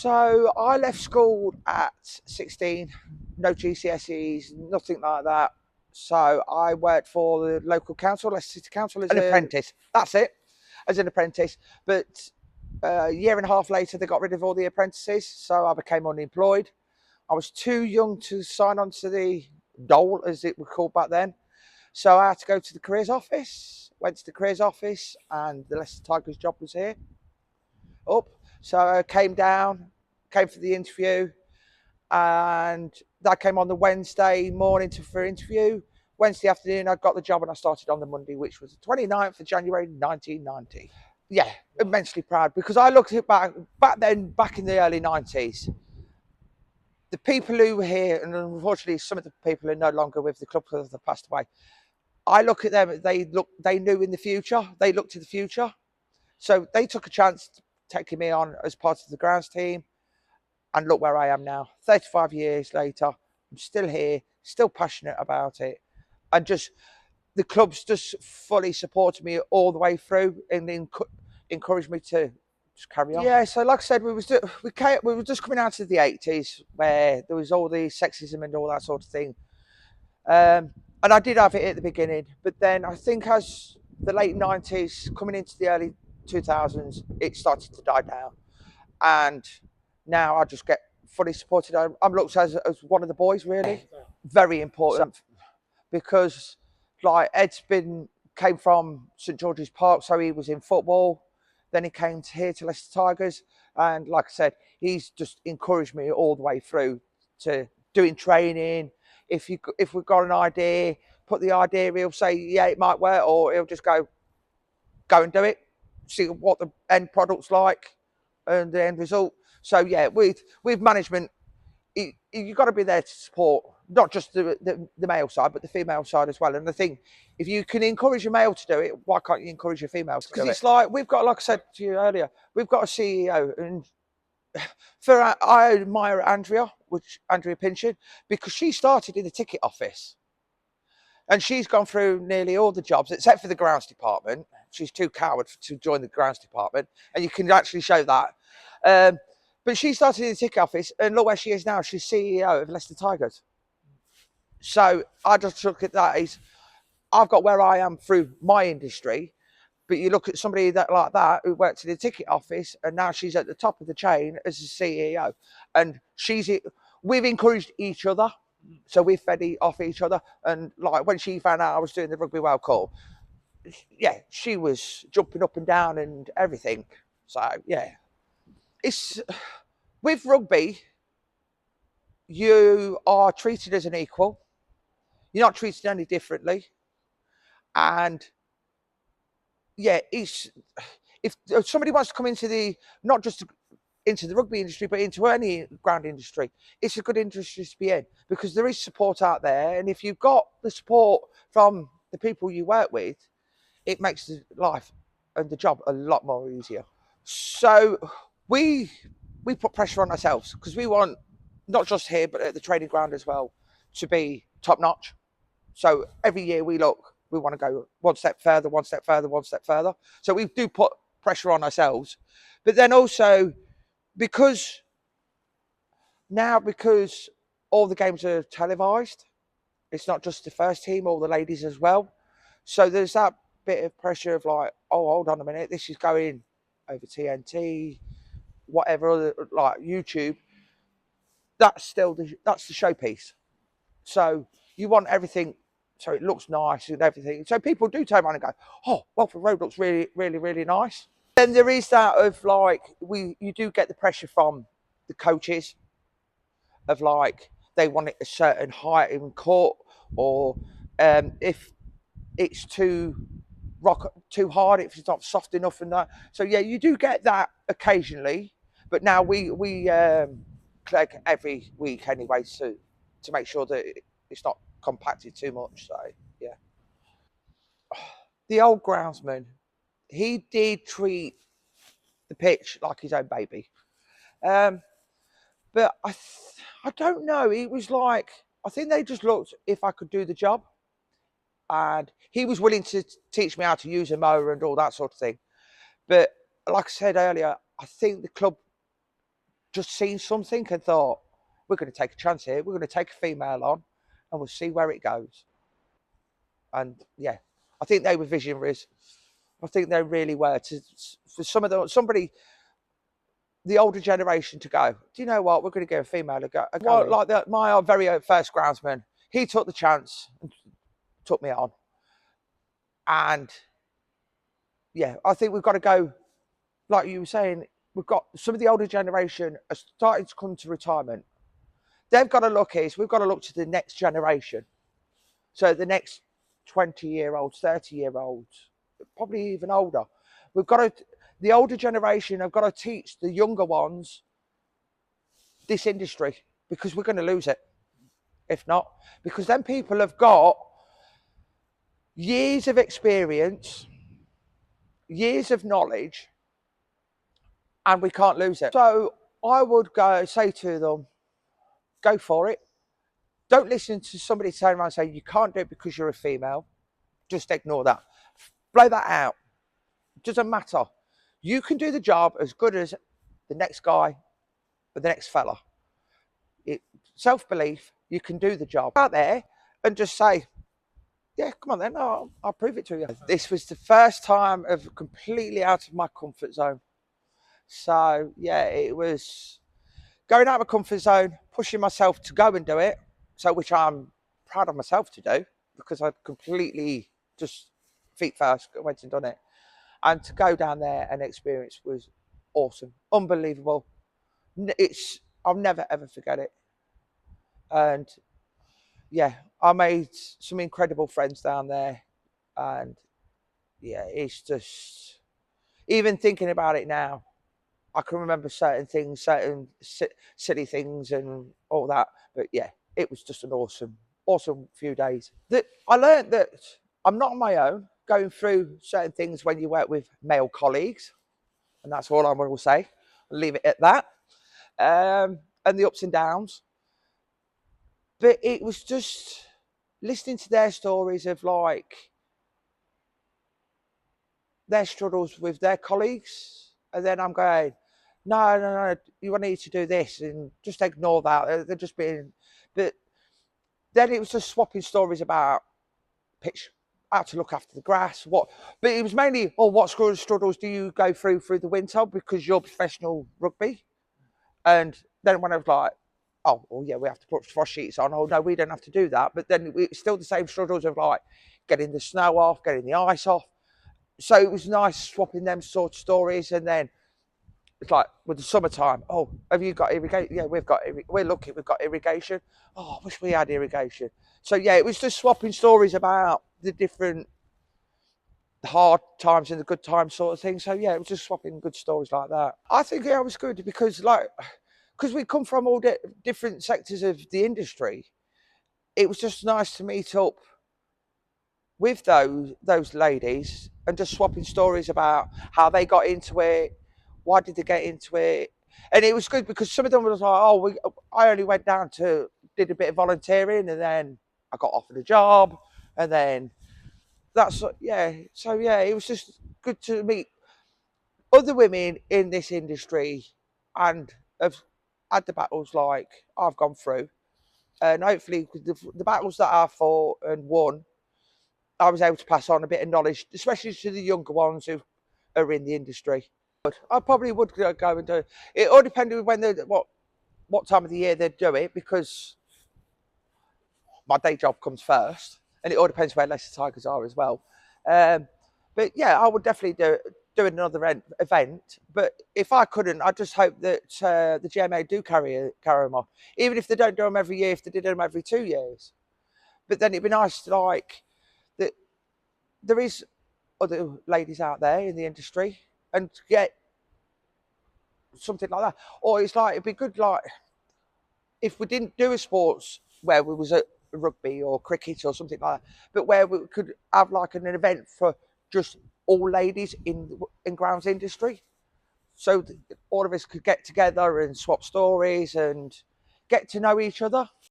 So I left school at 16, no GCSEs, nothing like that. So I worked for the local council, Leicester City Council, as an apprentice. That's it, as an apprentice. But a year and a half later, they got rid of all the apprentices, so I became unemployed. I was too young to sign on to the dole, as it was called back then. So I had to go to the careers office, went to the careers office, and the Leicester Tigers job was here, up. So I came down, came for the interview, and that came on the Wednesday morning for interview. Wednesday afternoon, I got the job and I started on the Monday, which was the 29th of January 1990. Yeah, immensely proud, because I looked at back then, back in the early 90s, the people who were here, and unfortunately some of the people are no longer with the club because they've passed away. I look at them, they knew in the future, they looked to the future. So they took a chance taking me on as part of the grounds team. And look where I am now, 35 years later. I'm still here, still passionate about it. And just the club's just fully supported me all the way through and encouraged me to just carry on. Yeah, so like I said, we were just coming out of the 80s where there was all the sexism and all that sort of thing. And I did have it at the beginning, but then I think as the late 90s, coming into the early 2000s, it started to die down. And now I just get fully supported. I'm looked as one of the boys, really. Very important, because like Ed's came from St George's Park, so he was in football. Then he came here to Leicester Tigers, and like I said, he's just encouraged me all the way through to doing training. If we've got an idea, put the idea, he'll say, yeah, it might work, or he'll just go and do it, see what the end product's like and the end result. So yeah, with management, you've got to be there to support not just the male side, but the female side as well. And I think if you can encourage a male to do it, why can't you encourage a female to do it? Because it's like, we've got, like I said to you earlier, we've got a CEO, and I admire Andrea Pinchin, because she started in the ticket office. And she's gone through nearly all the jobs, except for the grounds department. She's too coward to join the grounds department. And you can actually show that. But she started in the ticket office, and look where she is now. She's CEO of Leicester Tigers. So I just look at that as, I've got where I am through my industry, but you look at somebody like that who worked in the ticket office, and now she's at the top of the chain as a CEO. And we've encouraged each other. So we fed off each other. And like when she found out I was doing the Rugby World Cup, yeah, she was jumping up and down and everything. So yeah, it's with rugby, you are treated as an equal. You're not treated any differently. And yeah, if somebody wants to come into not just into the rugby industry, but into any ground industry, it's a good industry to be in, because there is support out there. And if you've got the support from the people you work with, it makes the life and the job a lot more easier. So we put pressure on ourselves, because we want, not just here, but at the training ground as well, to be top notch. So every year we want to go one step further, one step further, one step further. So we do put pressure on ourselves. But then also, because all the games are televised, it's not just the first team, all the ladies as well. So there's that bit of pressure of like, oh, hold on a minute, this is going over TNT, whatever other, like YouTube. That's the showpiece. So you want everything so it looks nice and everything. So people do turn around and go, oh, Welford Road looks really, really, really nice. Then there is that of like, you do get the pressure from the coaches of like, they want it a certain height in court, or if it's too hard, if it's not soft enough and that. So yeah, you do get that occasionally, but now we collect every week anyway, to make sure that it's not compacted too much. So yeah, the old groundsman, he did treat the pitch like his own baby, but I don't know. It was like, I think they just looked if I could do the job, and he was willing to teach me how to use a mower and all that sort of thing. But like I said earlier, I think the club just seen something and thought, we're going to take a chance here. We're going to take a female on and we'll see where it goes. And yeah, I think they were visionaries. I think they really were. For somebody, the older generation to go, do you know what? We're going to give a female a go. Well, like my very first groundsman, he took the chance and took me on. And yeah, I think we've got to go, like you were saying, we've got some of the older generation are starting to come to retirement. They've got to look at, we've got to look to the next generation. So the next 20-year-olds, 30-year-olds, probably even older. We've got to, the older generation have got to teach the younger ones this industry, because we're going to lose it if not. Because then people have got years of experience, years of knowledge, and we can't lose it. So I would say to them, go for it. Don't listen to somebody turn around and say you can't do it because you're a female. Just ignore that. Blow that out. It doesn't matter. You can do the job as good as the next guy or the next fella. Self-belief, you can do the job. Out there and just say, yeah, come on then, I'll prove it to you. This was the first time of completely out of my comfort zone. So yeah, it was going out of my comfort zone, pushing myself to go and do it. So which I'm proud of myself to do, because I completely just feet first went and done it. And to go down there and experience was awesome, unbelievable. I'll never ever forget it. And yeah, I made some incredible friends down there. And yeah, it's just, even thinking about it now, I can remember certain things, certain silly things and all that. But yeah, it was just an awesome few days. That I learned that I'm not on my own going through certain things when you work with male colleagues. And that's all I will say. I'll leave it at that. And the ups and downs. But it was just listening to their stories of like their struggles with their colleagues. And then I'm going, no, you need to do this and just ignore that. They're just being, but then it was just swapping stories about pitch, how to look after the grass, but it was mainly, what struggles do you go through the winter because you're professional rugby? And then when I was like, oh, well, yeah, we have to put frost sheets on. Oh, no, we don't have to do that. But then it's still the same struggles of like getting the snow off, getting the ice off. So it was nice swapping them sort of stories. And then it's like with the summertime, oh, have you got irrigation? Yeah, we're lucky, we've got irrigation. Oh, I wish we had irrigation. So yeah, it was just swapping stories about the different hard times and the good times sort of thing. So yeah, it was just swapping good stories like that. I think it was good because we come from all different sectors of the industry. It was just nice to meet up with those ladies and just swapping stories about how they got into it, why did they get into it. And it was good because some of them was like, I only went down did a bit of volunteering and then I got offered a job and then so yeah, it was just good to meet other women in this industry and have had the battles like I've gone through. And hopefully the battles that I fought and won, I was able to pass on a bit of knowledge, especially to the younger ones who are in the industry. But I probably would go and do it. It all depended on when what time of the year they'd do it, because my day job comes first, and it all depends where Leicester Tigers are as well. But yeah, I would definitely do another event. But if I couldn't, I just hope that the GMA do carry them on, even if they don't do them every year. If they did them every 2 years, but then it'd be nice to like that there is other ladies out there in the industry and to get something like that. Or it's like it'd be good like if we didn't do a sports where we was at rugby or cricket or something like that, but where we could have like an event for just all ladies in grounds industry, so all of us could get together and swap stories and get to know each other.